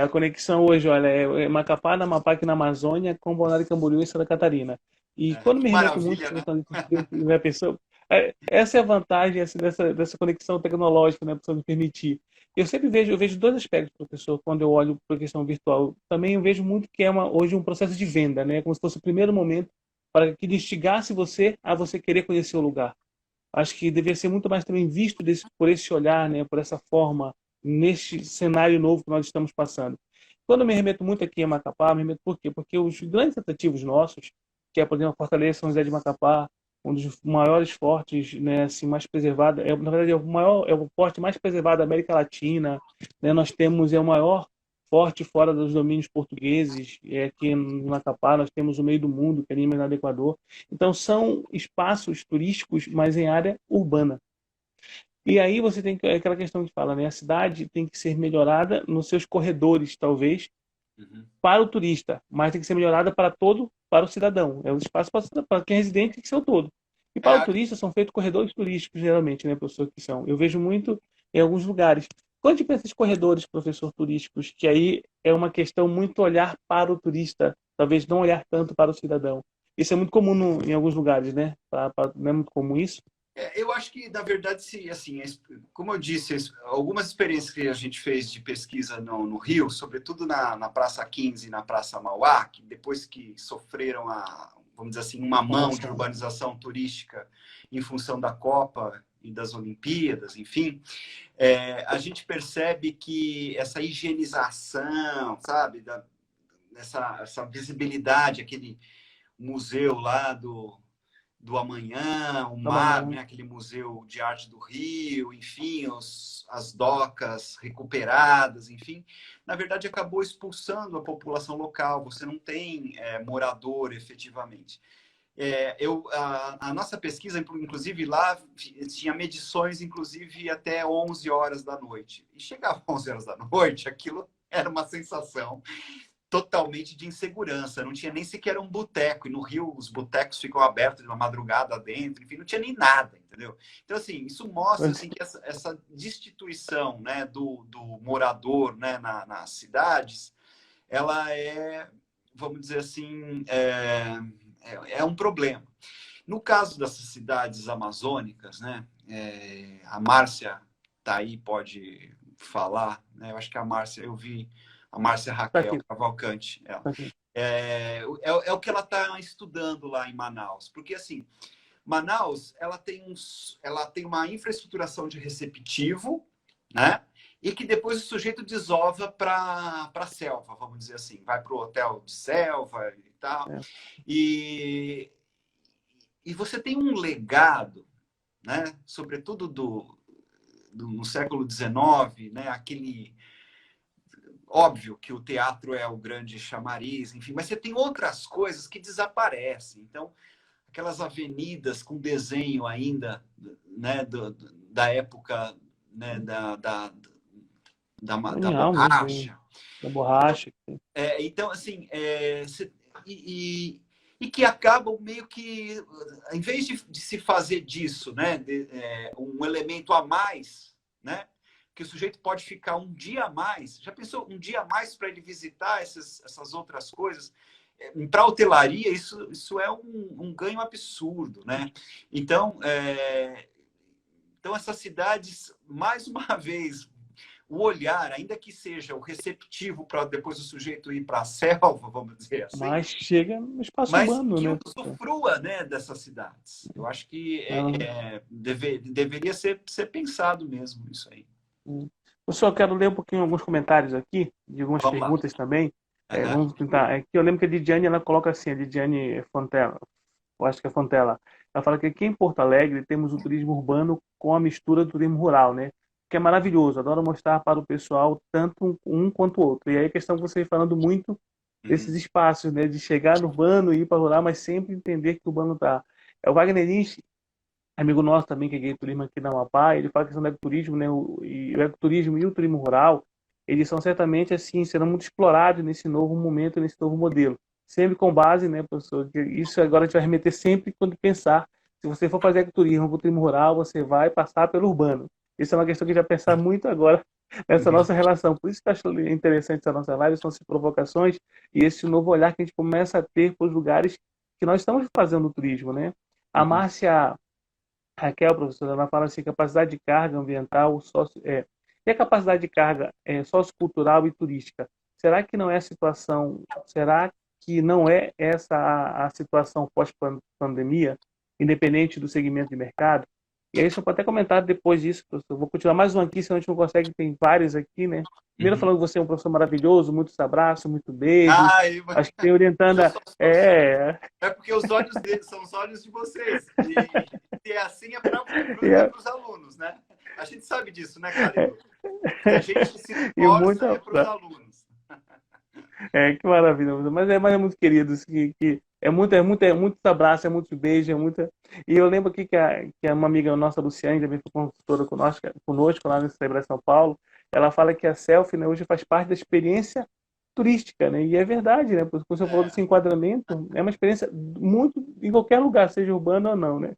a conexão hoje, olha, é Macapá, na Amapá, aqui na Amazônia, com Balneário Camboriú em Santa Catarina. E quando Que me remeto muito maravilha, à né? questão de minha pessoa, essa é a vantagem assim, dessa conexão tecnológica, né, para me permitir. Eu vejo dois aspectos, professor, quando eu olho para a questão virtual. Também eu vejo muito que hoje um processo de venda, né, como se fosse o primeiro momento para que ele instigasse você a você querer conhecer o lugar. Acho que deveria ser muito mais também visto por esse olhar, né, por essa forma, neste cenário novo que nós estamos passando. Quando eu me remeto muito aqui a Macapá, me remeto por quê? Porque os grandes atrativos nossos, que é, por exemplo, a Fortaleza São José de Macapá, um dos maiores fortes, né, assim, mais preservado, na verdade, é o forte mais preservado da América Latina, né? Nós temos, é o maior forte fora dos domínios portugueses, aqui no Macapá, nós temos o meio do mundo, que é ali no Equador. Então, são espaços turísticos, mas em área urbana. E aí você tem aquela questão que fala, né? A cidade tem que ser melhorada nos seus corredores, talvez, Uhum. para o turista, mas tem que ser melhorada para o cidadão. É o espaço para quem é residente, tem que ser o todo. E para o É, turista são feitos corredores turísticos, geralmente, né, professor, que são. Eu vejo muito em alguns lugares. Quando a gente pensa em corredores, professor, turísticos, que aí é uma questão muito olhar para o turista, talvez não olhar tanto para o cidadão. Isso é muito comum em alguns lugares, né? Não é muito comum isso? Eu acho que, na verdade, se, assim, como eu disse, algumas experiências que a gente fez de pesquisa no Rio, sobretudo na Praça 15 e na Praça Mauá, que depois que sofreram vamos dizer assim, uma mão de Nossa, urbanização turística em função da Copa e das Olimpíadas, enfim, a gente percebe que essa higienização, sabe, essa visibilidade, aquele museu lá do amanhã, o mar, amanhã. né? Aquele museu de arte do Rio, enfim, as docas recuperadas, enfim, na verdade acabou expulsando a população local. Você não tem morador efetivamente. A nossa pesquisa, inclusive lá, tinha medições, inclusive até 11 horas da noite. E chegava 11 horas da noite, aquilo era uma sensação totalmente de insegurança, não tinha nem sequer um boteco, e no Rio os botecos ficam abertos de uma madrugada dentro, enfim, não tinha nem nada, entendeu? Então, assim, isso mostra assim, que essa destituição, né, do morador, né, nas cidades ela vamos dizer assim, é um problema. No caso dessas cidades amazônicas, né, a Márcia tá aí, pode falar, né? Eu acho que a Márcia, eu vi a Márcia Tá Raquel aqui, Cavalcante, ela. tá aqui. É o que ela está estudando lá em Manaus, porque assim, Manaus ela tem uma infraestruturação de receptivo, né? E que depois o sujeito desova para a selva, vamos dizer assim, vai para o hotel de selva e tal. É. E, e você tem um legado, né? Sobretudo no século XIX, né? Aquele óbvio que o teatro é o grande chamariz, enfim, mas você tem outras coisas que desaparecem. Então, aquelas avenidas com desenho ainda, né, da época, né, da Genial mesmo, hein? borracha. Da Então, borracha. então assim, e que acabam meio que, em vez de se fazer disso, né, um elemento a mais, né, que o sujeito pode ficar um dia a mais. Já pensou um dia a mais para ele visitar essas outras coisas? Para a hotelaria, isso é um ganho absurdo, né? Então, então, essas cidades, mais uma vez, o olhar, ainda que seja o receptivo para depois o sujeito ir para a selva, vamos dizer assim, Mas chega no espaço mas urbano, que né? usufrua, né, dessas cidades. Eu acho que Ela- deveria ser pensado mesmo isso aí. Pessoal, eu quero ler um pouquinho alguns comentários aqui, de algumas Vamos lá. perguntas também. Uhum. Vamos tentar. É que eu lembro que a Lidiane, ela coloca assim, a Lidiane Fontela, eu acho que é Fontela. Ela fala que aqui em Porto Alegre temos o turismo urbano com a mistura do turismo rural, né? Que é maravilhoso. Adoro mostrar para o pessoal tanto um quanto o outro. E aí a questão que você falando muito desses Uhum. espaços, né? De chegar no urbano e ir para o rural, mas sempre entender que o urbano está. É o Wagner Lins, amigo nosso também, que é guia turismo aqui na Amapá, ele fala que a questão do ecoturismo, né? O ecoturismo e o turismo rural, eles são certamente, assim, serão muito explorados nesse novo momento, nesse novo modelo. Sempre com base, né, professor? Que isso agora a gente vai remeter sempre quando pensar. Se você for fazer ecoturismo ou turismo rural, você vai passar pelo urbano. Isso é uma questão que a gente vai pensar muito agora nessa Uhum. nossa relação. Por isso que eu acho interessante essa nossa live, são essas provocações e esse novo olhar que a gente começa a ter para os lugares que nós estamos fazendo o turismo, né? A Uhum. Márcia Raquel, professora, ela fala assim, capacidade de carga ambiental, e a capacidade de carga sociocultural e turística. Será que não é a situação, será que não é essa a situação pós-pandemia, independente do segmento de mercado? E aí, você pode até comentar depois disso, professor. Vou continuar mais um aqui, senão a gente não consegue, tem vários aqui, né? Primeiro Uhum. falando que você é um professor maravilhoso, muitos abraços, muito beijos. Ah, Acho que tem orientando, eu sou os professores. é, É porque os olhos deles são os olhos de vocês. E se é assim é para é, os alunos, né? A gente sabe disso, né, Calil? Se a gente se e esforça, é muita, para os alunos. que maravilha, mas é muito querido, assim, que muitos abraços, é muito beijo, é muita. E eu lembro aqui que uma amiga nossa, Luciane, também foi consultora conosco lá no Celebrar São Paulo, ela fala que a selfie, né, hoje faz parte da experiência turística, né? E é verdade, né? Porque você falou É, desse enquadramento, é uma experiência muito em qualquer lugar, seja urbano ou não, né?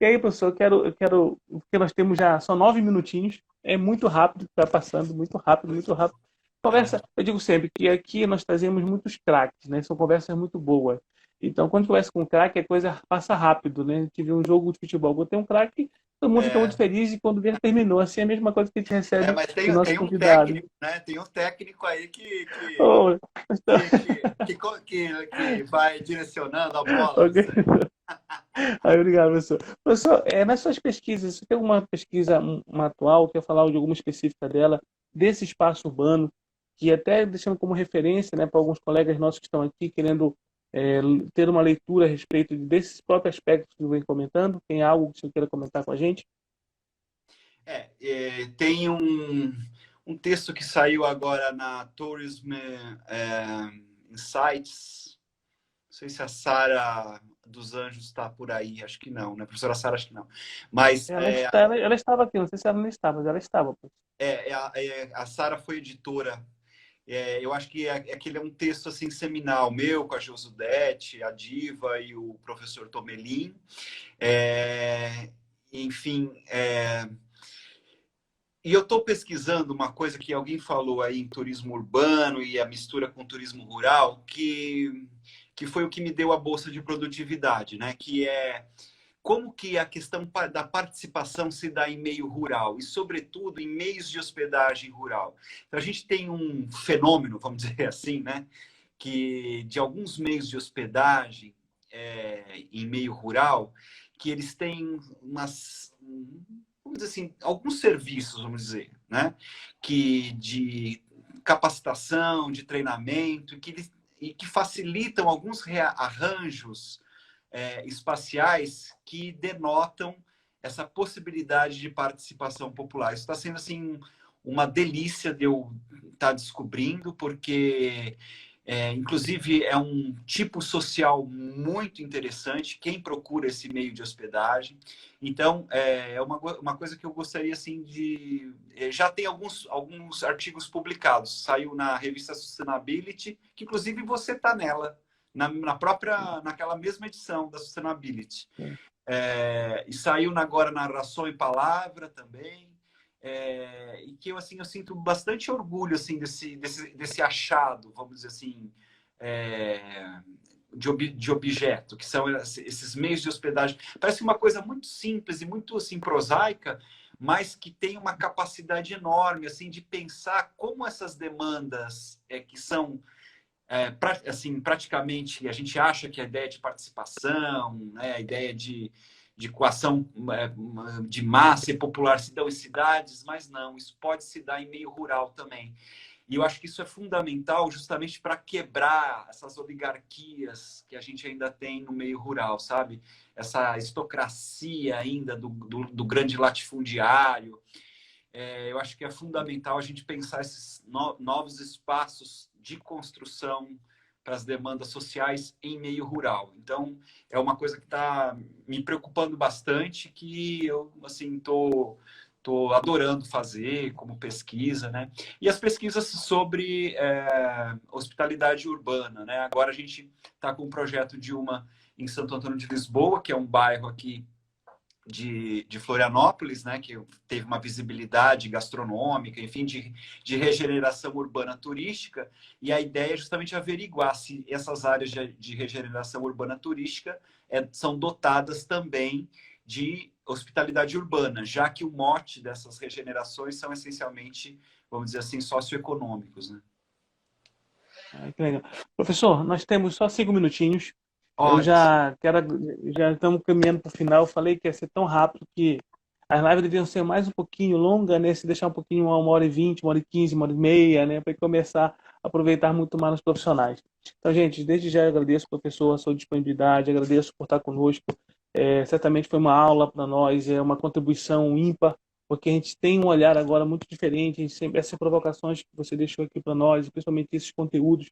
E aí, professor, porque nós temos já só 9 minutinhos, é muito rápido, está passando muito rápido, muito rápido. Conversa, eu digo sempre que aqui nós trazemos muitos craques, né? São conversas muito boas. Então, quando conversa com um craque, a coisa passa rápido, né? A gente vê um jogo de futebol, botei um craque, todo mundo fica muito é, feliz e quando vê, terminou. Assim é a mesma coisa que a gente recebe mas dos nossos tem um convidados. técnico, né? Tem um técnico aí Oh, que vai direcionando a bola. Não ok. sei. Aí, obrigado, professor. Professor, nas suas pesquisas, você tem alguma pesquisa uma atual, quer falar de alguma específica dela, desse espaço urbano, que até deixando como referência, né, para alguns colegas nossos que estão aqui querendo é, ter uma leitura a respeito desses próprios aspectos que eu venho comentando? Tem algo que você queira comentar com a gente? Tem um texto que saiu agora na Tourism Insights. Não sei se a Sara dos Anjos está por aí, acho que não, né? A professora Sara, acho que não. Mas Ela estava aqui, não sei se ela não estava, mas ela estava. a Sara foi editora. Eu acho que aquele é um texto assim seminal meu com a Josudete, a Diva e o professor Tomelin. Enfim, E eu estou pesquisando uma coisa que alguém falou aí em turismo urbano e a mistura com turismo rural, que foi o que me deu a bolsa de produtividade, né? Que é como que a questão da participação se dá em meio rural e, sobretudo, em meios de hospedagem rural. Então, a gente tem um fenômeno, vamos dizer assim, né? Que de alguns meios de hospedagem em meio rural, que eles têm vamos dizer assim, alguns serviços, vamos dizer, né? Que de capacitação, de treinamento, e que facilitam alguns arranjos espaciais que denotam essa possibilidade de participação popular. Isso está sendo assim uma delícia de eu estar descobrindo, porque inclusive é um tipo social muito interessante, quem procura esse meio de hospedagem. Então, é uma coisa que eu gostaria assim de... Já tem alguns artigos publicados, saiu na revista Sustainability, que inclusive você está nela, naquela mesma edição da Sustainability. E saiu agora na Ração e Palavra também. E que eu sinto bastante orgulho assim desse achado, vamos dizer assim, de objeto, que são esses meios de hospedagem. Parece uma coisa muito simples e muito assim prosaica, mas que tem uma capacidade enorme assim de pensar como essas demandas que são assim, praticamente, a gente acha que a ideia de participação, né, a ideia de coação de massa e popular se dão em cidades, mas não, isso pode se dar em meio rural também. E eu acho que isso é fundamental justamente para quebrar essas oligarquias que a gente ainda tem no meio rural, sabe? Essa aristocracia ainda do grande latifundiário. Eu acho que é fundamental a gente pensar esses novos espaços de construção para as demandas sociais em meio rural. Então, é uma coisa que está me preocupando bastante, que eu assim tô adorando fazer como pesquisa, né? E as pesquisas sobre hospitalidade urbana, né? Agora a gente está com um projeto de uma em Santo Antônio de Lisboa, que é um bairro aqui de Florianópolis, né, que teve uma visibilidade gastronômica, enfim, de regeneração urbana turística, e a ideia é justamente averiguar se essas áreas de regeneração urbana turística são dotadas também de hospitalidade urbana, já que o mote dessas regenerações são essencialmente, vamos dizer assim, socioeconômicos, né? Que legal. Professor, nós temos só 5 minutinhos. Eu Olha, já estamos caminhando para o final. Eu falei que ia ser tão rápido que as lives deviam ser mais um pouquinho longas, né? Se deixar um pouquinho, 1h20, 1h15, 1h30, né? Para começar a aproveitar muito mais os profissionais. Então, gente, desde já eu agradeço, professor, a sua disponibilidade, agradeço por estar conosco. Certamente foi uma aula para nós, é uma contribuição ímpar, porque a gente tem um olhar agora muito diferente. A gente sempre, essas provocações que você deixou aqui para nós, principalmente esses conteúdos,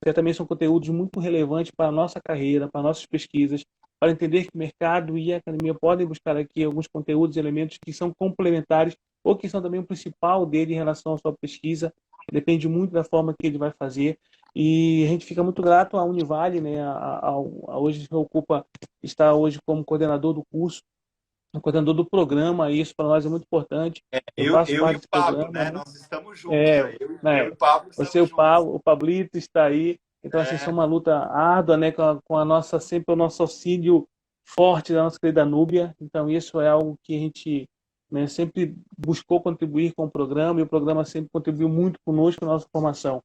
que também são conteúdos muito relevantes para a nossa carreira, para nossas pesquisas, para entender que o mercado e a academia podem buscar aqui alguns conteúdos e elementos que são complementares ou que são também o principal dele em relação à sua pesquisa. Depende muito da forma que ele vai fazer. E a gente fica muito grato à Univale, né? Hoje está hoje como coordenador do curso, coordenador do programa, e isso para nós é muito importante. Eu faço eu e parte o desse Pablo, programa, né? né? Nós estamos juntos, É, né? Eu e né? o Pablo Você, estamos juntos. O Pablito está aí. Então, assim, isso é uma luta árdua, né? Com a nossa, sempre o nosso auxílio forte da nossa querida Núbia. Então, isso é algo que a gente, né, sempre buscou contribuir com o programa, e o programa sempre contribuiu muito conosco na nossa formação.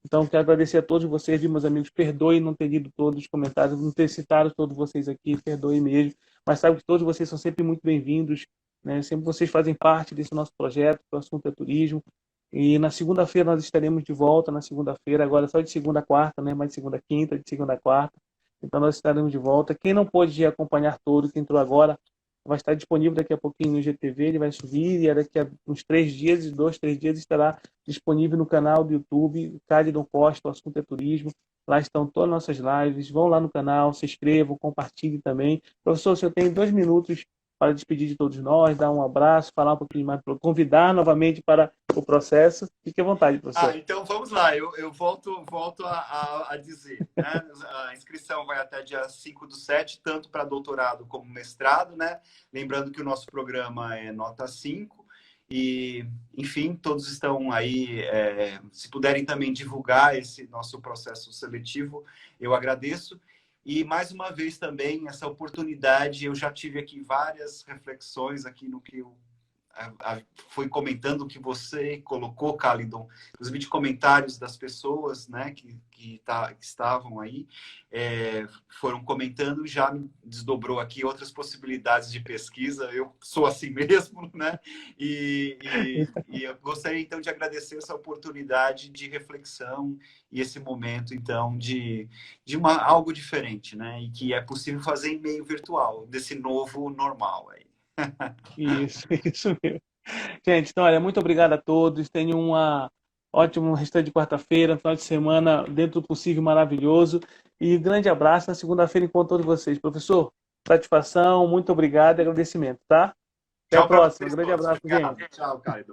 Então, quero agradecer a todos vocês, meus amigos. Perdoe não ter lido todos os comentários, não ter citado todos vocês aqui, perdoe mesmo. Mas sabe que todos vocês são sempre muito bem-vindos, né? Sempre vocês fazem parte desse nosso projeto, o assunto é turismo. E na segunda-feira nós estaremos de volta, na segunda-feira, agora só de segunda a quarta, né? Mais de segunda a quinta, de segunda a quarta. Então nós estaremos de volta. Quem não pôde acompanhar todo, que entrou agora, vai estar disponível daqui a pouquinho no GTV, ele vai subir e daqui a uns 3 dias, 2, 3 dias, estará disponível no canal do YouTube, Cadidon Costa, o assunto é turismo. Lá estão todas as nossas lives. Vão lá no canal, se inscrevam, compartilhem também. Professor, se eu tenho 2 minutos para despedir de todos nós, dar um abraço, falar um pouquinho mais, convidar novamente para o processo. Fique à vontade, professor. Então vamos lá, eu volto a dizer, né? A inscrição vai até dia 5/7, tanto para doutorado como mestrado, né? Lembrando que o nosso programa é nota 5, E, enfim, todos estão aí. Se puderem também divulgar esse nosso processo seletivo, eu agradeço. E, mais uma vez, também, essa oportunidade, eu já tive aqui várias reflexões aqui no que eu foi comentando o que você colocou, Calidon, inclusive de comentários das pessoas, né, que estavam aí, foram comentando, já me desdobrou aqui outras possibilidades de pesquisa. Eu sou assim mesmo, né? E eu gostaria, então, de agradecer essa oportunidade de reflexão e esse momento, então, de algo diferente, né? E que é possível fazer em meio virtual, desse novo normal aí. Isso, isso mesmo. Gente, então, olha, muito obrigado a todos. Tenham uma ótimo restante de quarta-feira, final de semana, dentro do possível, maravilhoso. E grande abraço. Na segunda-feira encontro todos vocês. Professor, satisfação, muito obrigado e agradecimento, tá? Até a Tchau para próxima. vocês Grande todos. abraço, Obrigado. gente. Tchau, Caio.